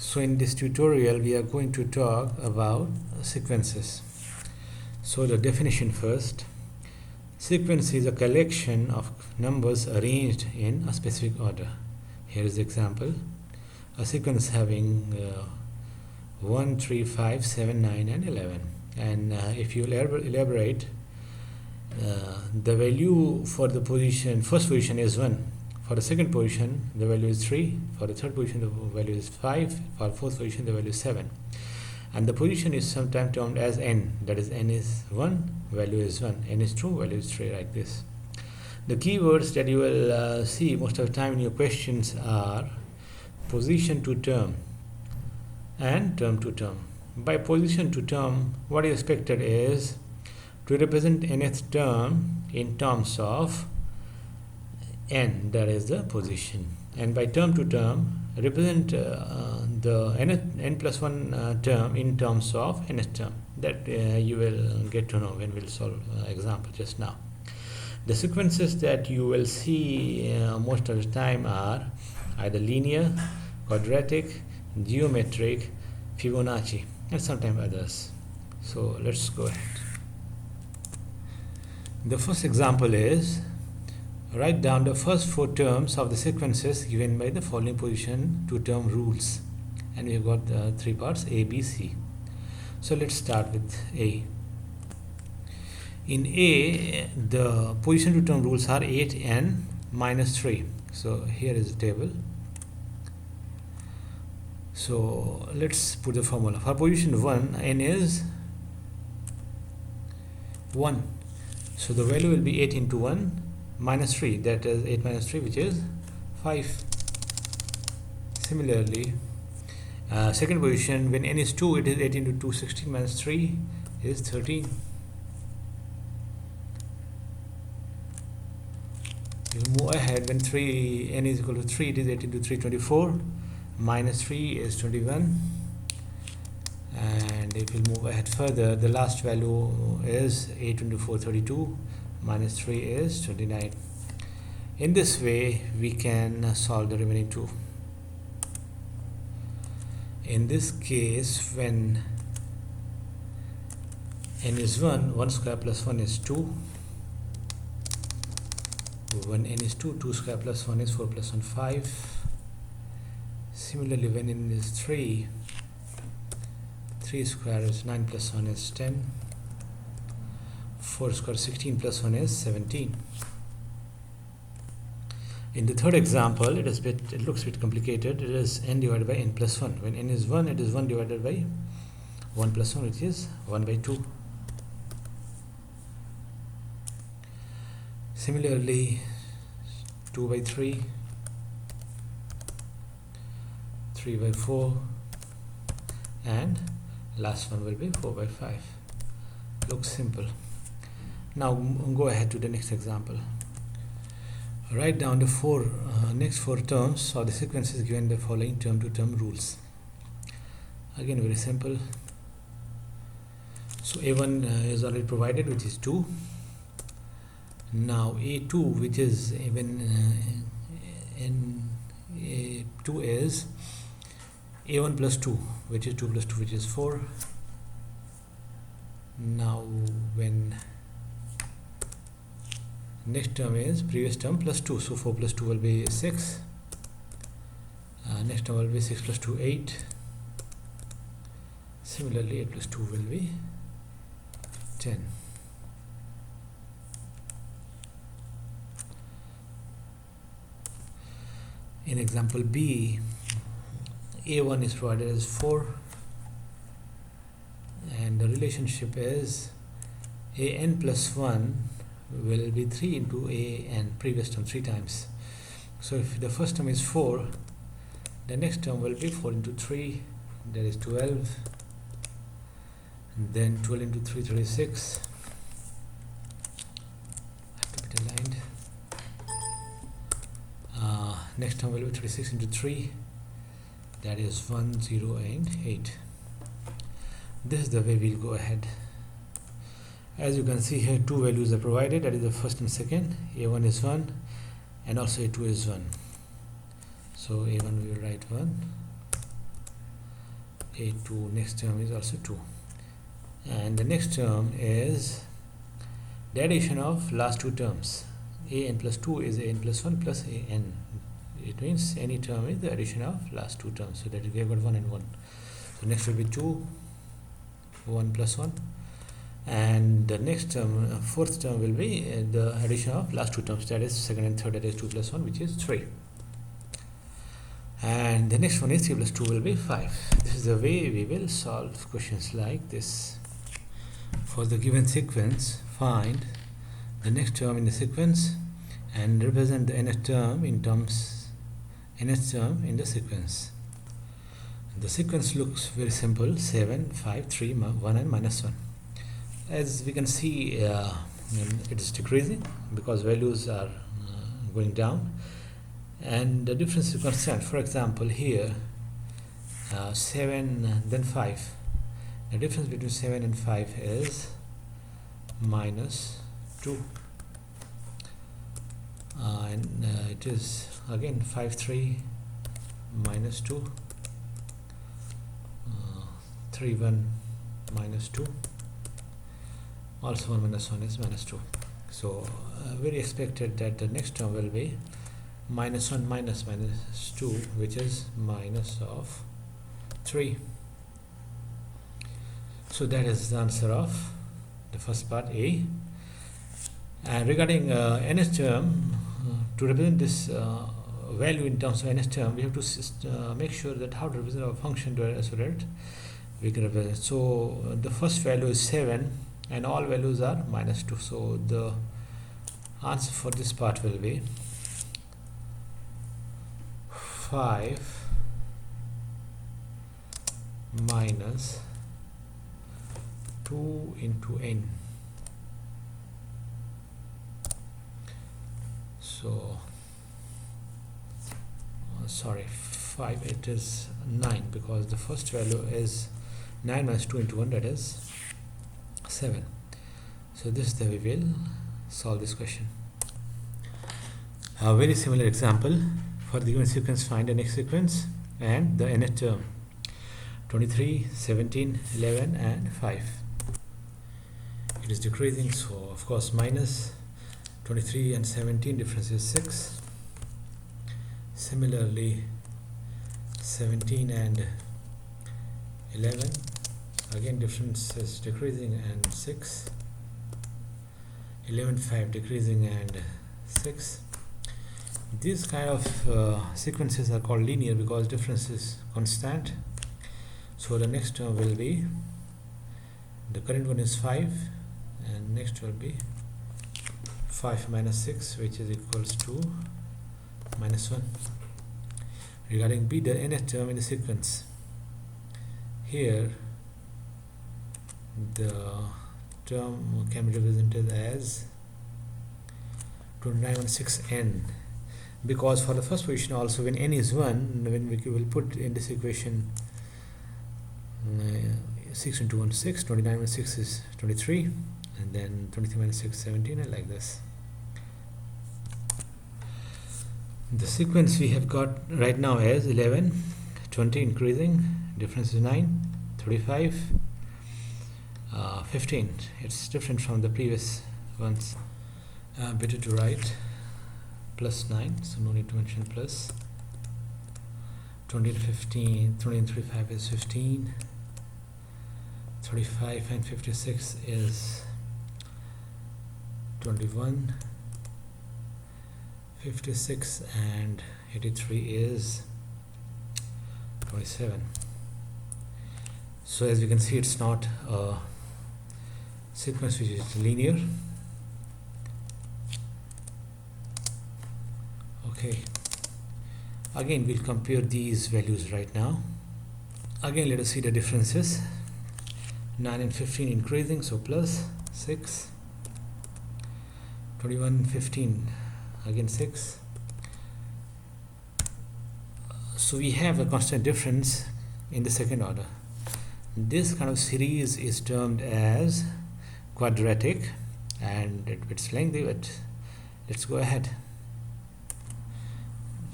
So in this tutorial we are going to talk about sequences. So the definition first. Sequence is a collection of numbers arranged in a specific order. Here is the example. A sequence having 1, 3, 5, 7, 9 and 11. And if you elaborate, the value for the first position is 1. For the second position, the value is 3. For the third position, the value is 5. For fourth position, the value is 7. And the position is sometimes termed as n. That is, n is 1, value is 1. N is 2, value is 3, like this. The keywords that you will see most of the time in your questions are position to term and term to term. By position to term, what is expected is to represent nth term in terms of n, that is the position, and by term to term represent the n plus 1 term in terms of nth term. That you will get to know when we'll solve example just now. The sequences that you will see most of the time are either linear, quadratic, geometric, Fibonacci, and sometimes others. So let's go ahead. The first example is write down the first 4 terms of the sequences given by the following position to term rules. And we've got 3 parts, A, B, C. So let's start with A. In A, the position to term rules are 8 and minus 3. So here is the table. So let's put the formula. For position 1, n is 1. So the value will be 8 into 1 minus 3, that is 8 minus 3, which is 5. Similarly, second position, when n is 2, it is 8 into 2, 16 minus 3 is 13. You move ahead, when n is equal to 3, it is 8 into 3, 24, minus 3 is 21. And if we move ahead further, the last value is 8 into 4, 32, minus 3 is 29. In this way, we can solve the remaining 2. In this case, when n is 1, 1 square plus 1 is 2. When n is 2, 2 square plus 1 is 4 plus 1, 5. Similarly, when n is 3, 3 square is 9 plus 1 is 10. 4 square 16 plus 1 is 17. In the third example, it looks a bit complicated. It is n divided by n plus 1. When n is 1, it is 1 divided by 1 plus 1, which is 1 by 2. Similarly, 2 by 3, 3 by 4, and last one will be 4 by 5. Looks simple. Now go ahead to the next example. Write down the next 4 terms or the sequences given the following term to term rules. Again, very simple. So A1 is already provided, which is 2. Now A2, which is even A2 is A1 plus 2, which is 2 plus 2, which is 4. Now when next term is previous term plus 2, so 4 plus 2 will be 6. Next term will be 6 plus 2, 8. Similarly, 8 plus 2 will be 10. In example B, A1 is provided as 4, and the relationship is an plus 1 will be 3 into an, previous term 3 times. So if the first term is 4, the next term will be 4 into 3, that is 12. And then 12 into 3, 36. Have to be aligned. Next term will be 36 into 3, that is 1, 0 and 8. This is the way we'll go ahead. As you can see here, 2 values are provided, that is the first and second. A1 is 1 and also A2 is 1. So A1 we will write 1, a2, next term is also 2, and the next term is the addition of last two terms. An plus 2 is an plus 1 plus an. It means any term is the addition of last two terms, so that we have got 1 and 1. So next will be 2, 1 plus 1, and the next term, fourth term, will be the addition of last two terms, that is second and third, that is 2 plus 1, which is 3. And the next one is 3 plus 2 will be 5. This is the way we will solve questions like this. For the given sequence, find the next term in the sequence and represent the nth term in the sequence. The sequence looks very simple: 7, 5, 3, 1 and minus 1. As we can see, it is decreasing because values are going down, and the difference is constant. For example, here 7 then 5. The difference between 7 and 5 is minus 2, and it is again 5, 3, minus 2, 3, 1, minus 2, also 1 minus 1 is minus 2. So very expected that the next term will be minus 1 minus 2, which is minus of 3. So that is the answer of the first part, A. And regarding nth term, to represent this value in terms of nth term, we have to make sure that how to represent our function so that we can represent. So the first value is 7 and all values are minus 2. So the answer for this part will be 5 minus 2 into n. So sorry, 5, it is 9, because the first value is 9 minus 2 into 1, that is 7. So this is the way we will solve this question. A very similar example: for the given sequence, find the next sequence and the nth term. 23, 17, 11 and 5. It is decreasing, so of course minus 23 and 17, difference is 6. Similarly 17 and 11, again difference is decreasing and 6. 11, 5 decreasing and 6. These kind of sequences are called linear because difference is constant. So the next term will be, the current one is 5, and next will be 5 minus 6, which is equals to minus 1. Regarding B, the nth term in the sequence, here the term can be represented as 2916n, because for the first position also, when n is 1, when we will put in this equation 6 into 1 6, 29 minus 6 is 23, and then 23 minus 6 17, and like this. The sequence we have got right now is 11, 20 increasing, difference is 9, 35, 15. It's different from the previous ones. Better to write plus 9, so no need to mention plus. 20 and 15, 20 and 35 is 15. 35 and 56 is 21. 56 and 83 is 27. So as we can see, it's not a sequence which is linear. Okay, again we'll compare these values right now. Again let us see the differences. 9 and 15 increasing, so plus 6. 21, 15, again 6. So we have a constant difference in the second order. This kind of series is termed as quadratic, and it's lengthy, but let's go ahead.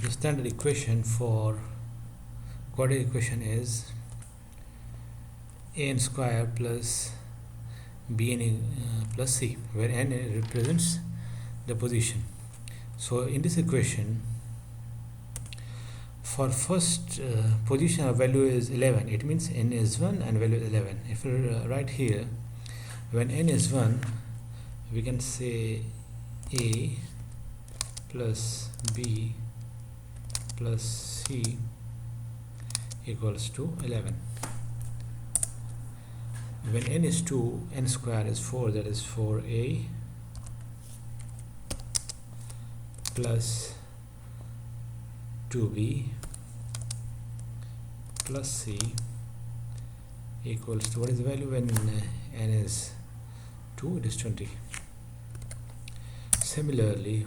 The standard equation for quadratic equation is an square plus bn plus c, where n represents the position. So in this equation, for first position of value is 11, it means n is 1 and value is 11. If we write here, when n is 1, we can say a plus b plus c equals to 11. When n is 2, n square is 4, that is 4a plus 2b plus c equals to, what is the value when n is 2? It is 20. Similarly,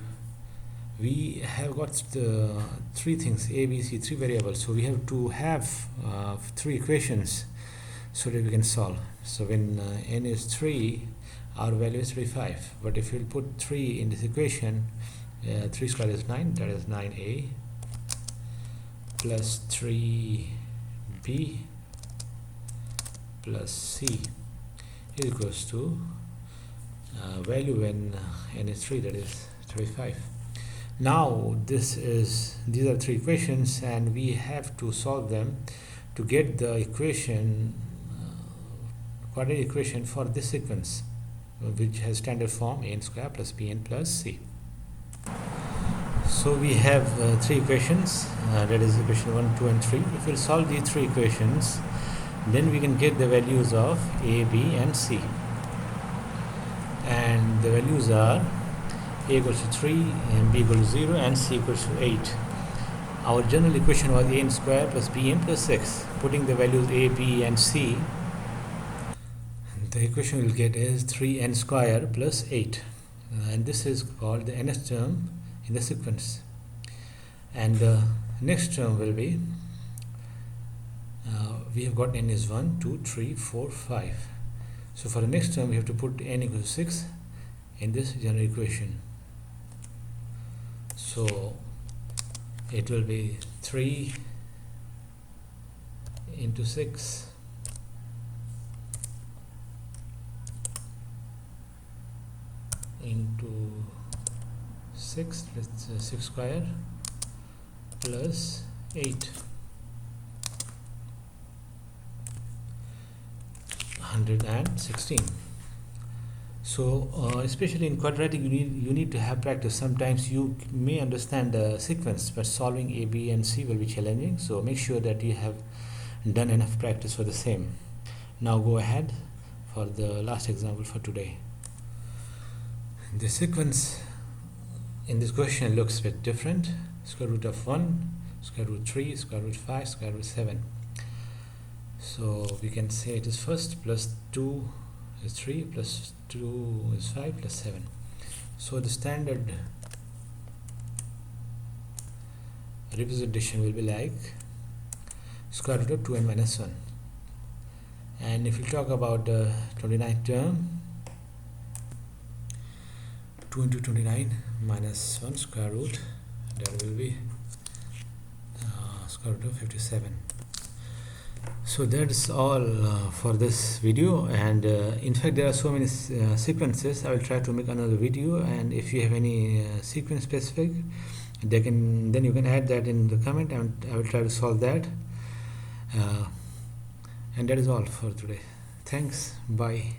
we have got the three things, a, b, c, three variables, so we have to have three equations so that we can solve. So when n is 3, our value is 35, but if you put 3 in this equation, 3 square is 9, that is 9a plus 3b plus c is equals to value when n is 3, that is 35. Now these are three equations, and we have to solve them to get the equation, quadratic equation for this sequence, which has standard form a n square plus bn plus c. So we have three equations, that is equation 1, 2 and 3. If we solve these three equations, then we can get the values of a, b and c, and the values are a equals to 3 and b equals to 0 and c equals to 8. Our general equation was a n square plus bn plus 6. Putting the values a, b and c, the equation we'll get is 3n square plus 8, and this is called the nth term in the sequence. And the next term will be, we have got n is 1, 2, 3, 4, 5. So for the next term we have to put n equals to 6 in this general equation. So it will be 3 into 6 into 6, that's 6 square plus 8, 116. So especially in quadratic, you need to have practice. Sometimes you may understand the sequence, but solving a, b and c will be challenging, so make sure that you have done enough practice for the same. Now go ahead for the last example for today. The sequence in this question looks a bit different. Square root of 1, square root 3, square root 5, square root 7. So we can say it is first plus 2 is 3 plus 2 is 5 plus 7. So the standard representation will be like square root of 2n minus 1. And if we talk about the 29th term, 2 into 29 minus 1 square root, that will be square root of 57. So that's all for this video, and in fact there are so many sequences. I will try to make another video, and if you have any sequence specific, then you can add that in the comment, and I will try to solve that. And that is all for today. Thanks. Bye.